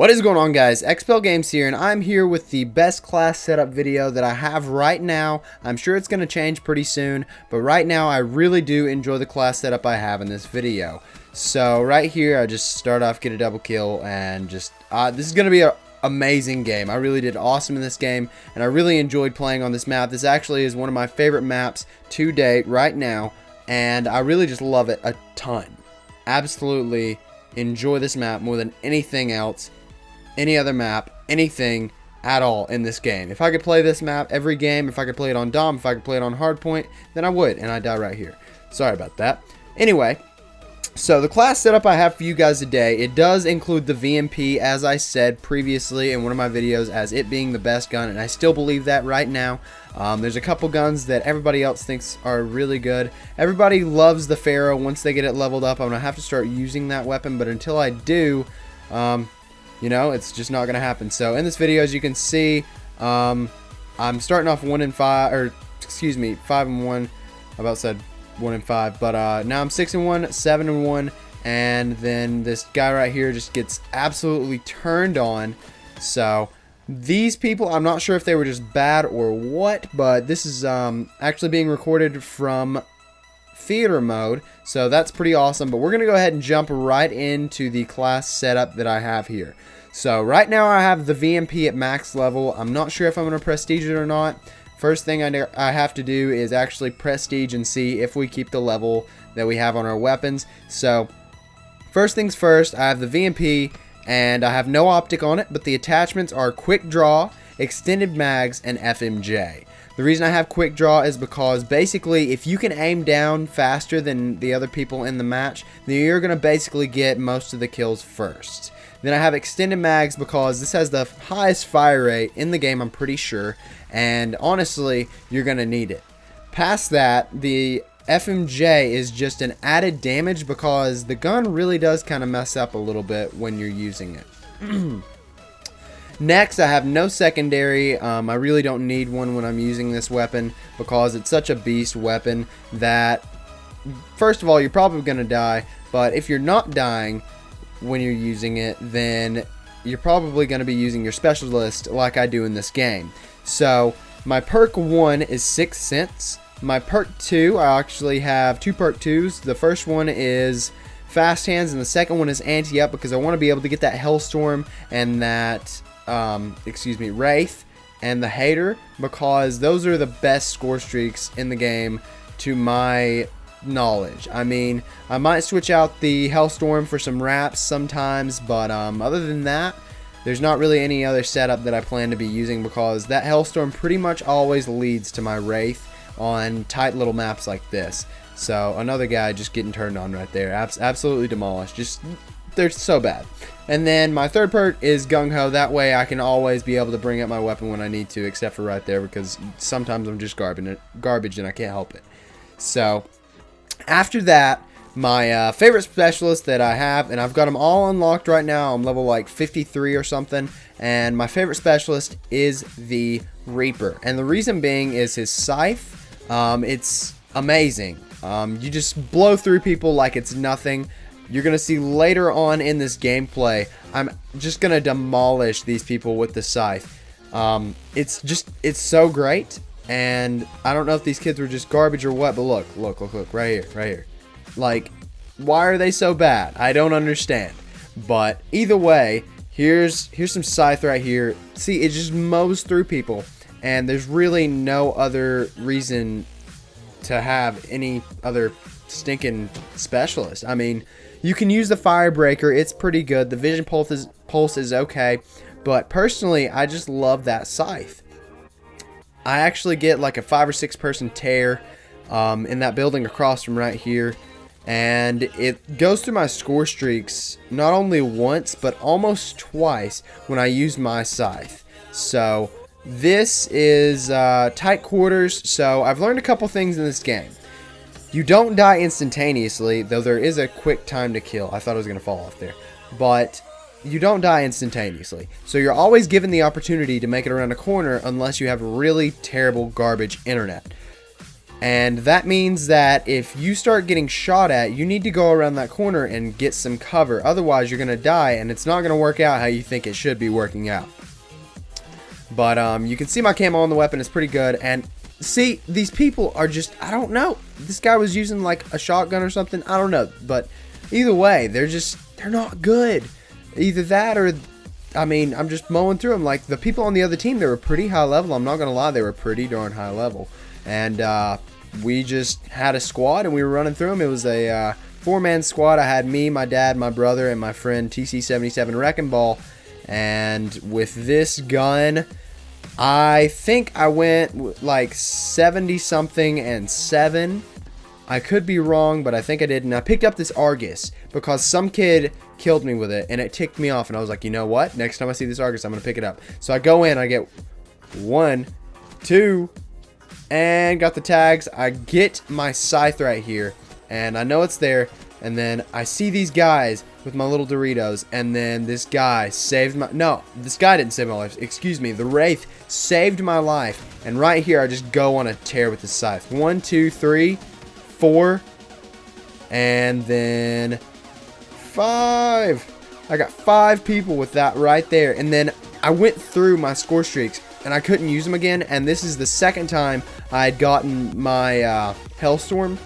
What is going on, guys? XPEL Games here, and I'm here with the best class setup video that I have right now. I'm sure it's going to change pretty soon, but right now I really do enjoy the class setup I have in this video. So right here, I just start off, get a double kill, and just this is going to be an amazing game. I really did awesome in this game, and I really enjoyed playing on this map. This actually is one of my favorite maps to date right now, and I really just love it a ton. Absolutely enjoy this map more than anything else, any other map, anything at all in this game. If I could play this map every game, if I could play it on Dom, if I could play it on Hardpoint, then I would, and I die right here. Sorry about that. Anyway, so the class setup I have for you guys today, it does include the VMP, as I said previously in one of my videos, as it being the best gun, and I still believe that right now. There's a couple guns that everybody else thinks are really good. Everybody loves the Pharaoh. Once they get it leveled up, I'm going to have to start using that weapon, but until I do, you know, it's just not going to happen. So in this video, as you can see, I'm starting off 1-5, or excuse me, 5-1. I about said 1-5, but now I'm 6-1, 7-1, and then this guy right here just gets absolutely turned on. So these people, I'm not sure if they were just bad or what, but this is actually being recorded from theater mode, so that's pretty awesome. But we're gonna go ahead and jump right into the class setup that I have here. So right now I have the VMP at max level. I'm not sure if I'm gonna prestige it or not. First thing I have to do is actually prestige and see if we keep the level that we have on our weapons. So first things first, I have the VMP and I have no optic on it, but the attachments are quick draw, extended mags, and FMJ. The reason I have quick draw is because basically if you can aim down faster than the other people in the match, then you're going to basically get most of the kills first. Then I have extended mags because this has the highest fire rate in the game, I'm pretty sure, and honestly, you're going to need it. Past that, the FMJ is just an added damage because the gun really does kind of mess up a little bit when you're using it. Next, I have no secondary. I really don't need one when I'm using this weapon because it's such a beast weapon that, first of all, you're probably going to die, but if you're not dying when you're using it, then you're probably going to be using your specialist like I do in this game. So my perk 1 is 6 cents. My perk 2, I actually have 2 perk 2s. The first one is Fast Hands and the second one is Anti-Up because I want to be able to get that Hellstorm and that Wraith and the Hater, because those are the best score streaks in the game to my knowledge. I mean, I might switch out the Hellstorm for some wraps sometimes, but other than that, there's not really any other setup that I plan to be using because that Hellstorm pretty much always leads to my Wraith on tight little maps like this. So another guy just getting turned on right there, absolutely demolished. Just, they're so bad. And then my third perk is Gung Ho. That way I can always be able to bring up my weapon when I need to, except for right there because sometimes I'm just garbage and I can't help it. So after that, my favorite specialist that I have, and I've got them all unlocked right now. I'm level like 53 or something, and my favorite specialist is the Reaper. And the reason being is his scythe. It's amazing. You just blow through people like it's nothing. You're going to see later on in this gameplay, I'm just going to demolish these people with the scythe. It's so great, and I don't know if these kids were just garbage or what, but look, right here. Like, why are they so bad? I don't understand. But either way, here's some scythe right here. See, it just mows through people, and there's really no other reason to have any other stinking specialist. I mean, you can use the Firebreaker, it's pretty good. The Vision Pulse is okay, but personally, I just love that scythe. I actually get like a 5 or 6 person tear in that building across from right here, and it goes through my score streaks not only once but almost twice when I use my scythe. So this is tight quarters, so I've learned a couple things in this game. You don't die instantaneously, though there is a quick time to kill. I thought I was going to fall off there. But you don't die instantaneously. So you're always given the opportunity to make it around a corner unless you have really terrible garbage internet. And that means that if you start getting shot at, you need to go around that corner and get some cover. Otherwise, you're going to die, and it's not going to work out how you think it should be working out. But you can see my camo on the weapon is pretty good. And see, these people are just, I don't know. This guy was using like a shotgun or something. I don't know. But either way, they're not good. Either that or, I mean, I'm just mowing through them. Like the people on the other team, they were pretty high level. I'm not going to lie, they were pretty darn high level. And we just had a squad and we were running through them. It was a 4-man squad. I had me, my dad, my brother, and my friend TC77 Wrecking Ball. And with this gun, I think I went like 70 something and 7. I could be wrong, but I think I did. And I picked up this Argus because some kid killed me with it and it ticked me off. And I was like, you know what? Next time I see this Argus, I'm going to pick it up. So I go in, I get 1, 2, and got the tags. I get my scythe right here and I know it's there. And then I see these guys with my little Doritos, and then this guy saved my, no, this guy didn't save my life, excuse me, the Wraith saved my life. And right here I just go on a tear with the scythe. 1, 2, 3, 4, and then 5. I got 5 people with that right there. And then I went through my score streaks and I couldn't use them again. And this is the second time I had gotten my Hellstorm.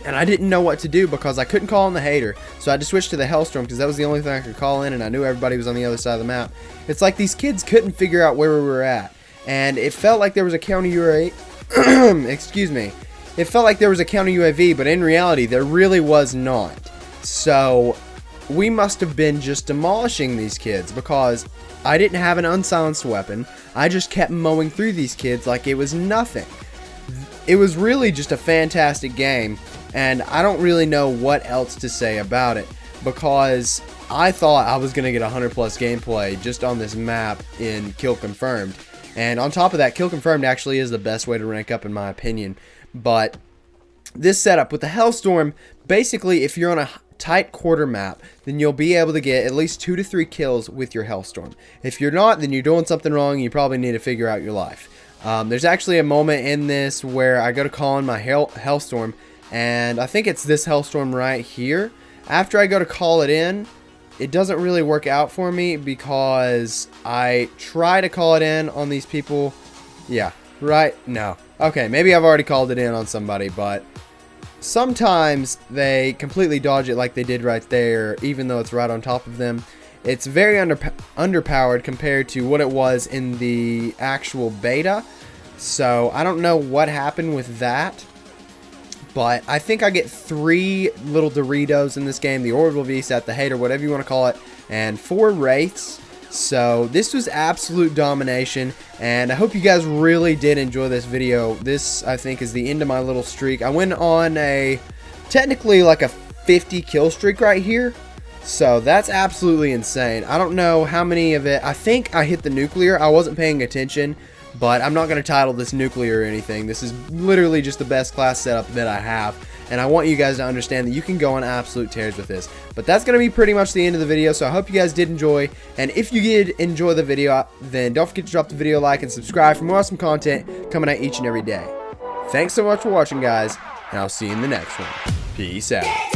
And I didn't know what to do because I couldn't call in the hater. So I had to switch to the Hellstorm because that was the only thing I could call in, and I knew everybody was on the other side of the map. It's like these kids couldn't figure out where we were at. And it felt like there was a counter UAV. Excuse me. It felt like there was a counter UAV, but in reality, there really was not. So we must have been just demolishing these kids because I didn't have an unsilenced weapon. I just kept mowing through these kids like it was nothing. It was really just a fantastic game. And I don't really know what else to say about it because I thought I was going to get 100+ gameplay just on this map in Kill Confirmed. And on top of that, Kill Confirmed actually is the best way to rank up in my opinion. But this setup with the Hellstorm, basically if you're on a tight quarter map, then you'll be able to get at least 2 to 3 kills with your Hellstorm. If you're not, then you're doing something wrong. You probably need to figure out your life. There's actually a moment in this where I go to call in my Hellstorm. And I think it's this Hellstorm right here. After I go to call it in, it doesn't really work out for me because I try to call it in on these people. Yeah, right? No. Okay, maybe I've already called it in on somebody, but sometimes they completely dodge it like they did right there, even though it's right on top of them. It's very underpowered compared to what it was in the actual beta. So I don't know what happened with that. But I think I get 3 little Doritos in this game, the Orbital VSAT, the Hater, whatever you want to call it, and 4 Wraiths. So this was absolute domination, and I hope you guys really did enjoy this video. This, I think, is the end of my little streak. I went on a, technically like a 50 kill streak right here. So that's absolutely insane. I don't know how many of it, I think I hit the nuclear. I wasn't paying attention. But I'm not going to title this nuclear or anything. This is literally just the best class setup that I have. And I want you guys to understand that you can go on absolute tears with this. But that's going to be pretty much the end of the video. So I hope you guys did enjoy. And if you did enjoy the video, then don't forget to drop the video a like and subscribe for more awesome content coming out each and every day. Thanks so much for watching, guys. And I'll see you in the next one. Peace out.